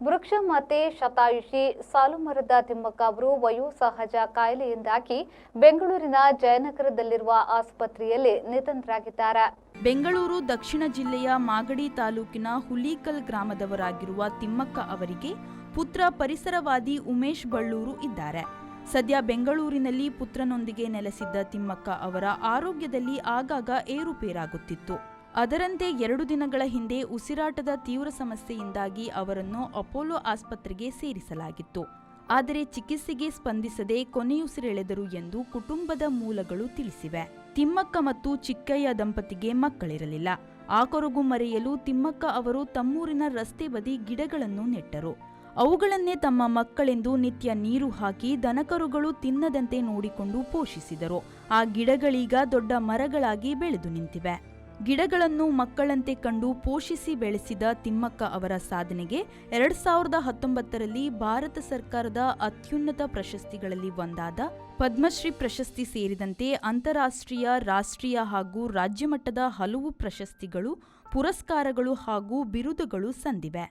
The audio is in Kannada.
ವೃಕ್ಷ ಮಾತೆ ಶತಾಯುಷಿ ಸಾಲುಮರದ ತಿಮ್ಮಕ್ಕ ಅವರು ವಯೋಸಹಜ ಕಾಯಿಲೆಯಿಂದಾಗಿ ಬೆಂಗಳೂರಿನ ಜಯನಗರದಲ್ಲಿರುವ ಆಸ್ಪತ್ರೆಯಲ್ಲಿ ನಿಧನರಾಗಿದ್ದಾರೆ. ಬೆಂಗಳೂರು ದಕ್ಷಿಣ ಜಿಲ್ಲೆಯ ಮಾಗಡಿ ತಾಲೂಕಿನ ಹುಲಿಕಲ್ ಗ್ರಾಮದವರಾಗಿರುವ ತಿಮ್ಮಕ್ಕ ಅವರಿಗೆ ಪುತ್ರ ಪರಿಸರವಾದಿ ಉಮೇಶ್ ಬಳ್ಳೂರು ಇದ್ದಾರೆ. ಸದ್ಯ ಬೆಂಗಳೂರಿನಲ್ಲಿ ಪುತ್ರನೊಂದಿಗೆ ನೆಲೆಸಿದ್ದ ತಿಮ್ಮಕ್ಕ ಅವರ ಆರೋಗ್ಯದಲ್ಲಿ ಆಗಾಗ ಏರುಪೇರಾಗುತ್ತಿತ್ತು. ಅದರಂತೆ 2 ದಿನಗಳ ಹಿಂದೆ ಉಸಿರಾಟದ ತೀವ್ರ ಸಮಸ್ಯೆಯಿಂದಾಗಿ ಅವರನ್ನು ಅಪೋಲೋ ಆಸ್ಪತ್ರೆಗೆ ಸೇರಿಸಲಾಗಿತ್ತು. ಆದರೆ ಚಿಕಿತ್ಸೆಗೆ ಸ್ಪಂದಿಸದೆ ಕೊನೆಯುಸಿರೆಳೆದರು ಎಂದು ಕುಟುಂಬದ ಮೂಲಗಳು ತಿಳಿಸಿವೆ. ತಿಮ್ಮಕ್ಕ ಮತ್ತು ಚಿಕ್ಕಯ್ಯ ದಂಪತಿಗೆ ಮಕ್ಕಳಿರಲಿಲ್ಲ. ಆ ಕೊರಗು ಮರೆಯಲು ತಿಮ್ಮಕ್ಕ ಅವರು ತಮ್ಮೂರಿನ ರಸ್ತೆ ಬದಿ ಗಿಡಗಳನ್ನು ನೆಟ್ಟರು. ಅವುಗಳನ್ನೇ ತಮ್ಮ ಮಕ್ಕಳೆಂದು ನಿತ್ಯ ನೀರು ಹಾಕಿ ದನಕರುಗಳು ತಿನ್ನದಂತೆ ನೋಡಿಕೊಂಡು ಪೋಷಿಸಿದರು. ಆ ಗಿಡಗಳೀಗ ದೊಡ್ಡ ಮರಗಳಾಗಿ ಬೆಳೆದು ನಿಂತಿವೆ. ಗಿಡಗಳನ್ನು ಮಕ್ಕಳಂತೆ ಕಂಡು ಪೋಷಿಸಿ ಬೆಳೆಸಿದ ತಿಮ್ಮಕ್ಕ ಅವರ ಸಾಧನೆಗೆ 2019ರಲ್ಲಿ ಭಾರತ ಸರ್ಕಾರದ ಅತ್ಯುನ್ನತ ಪ್ರಶಸ್ತಿಗಳಲ್ಲಿ ಒಂದಾದ ಪದ್ಮಶ್ರೀ ಪ್ರಶಸ್ತಿ ಸೇರಿದಂತೆ ಅಂತಾರಾಷ್ಟ್ರೀಯ, ರಾಷ್ಟ್ರೀಯ ಹಾಗೂ ರಾಜ್ಯಮಟ್ಟದ ಹಲವು ಪ್ರಶಸ್ತಿಗಳು, ಪುರಸ್ಕಾರಗಳು ಹಾಗೂ ಬಿರುದುಗಳು ಸಂದಿವೆ.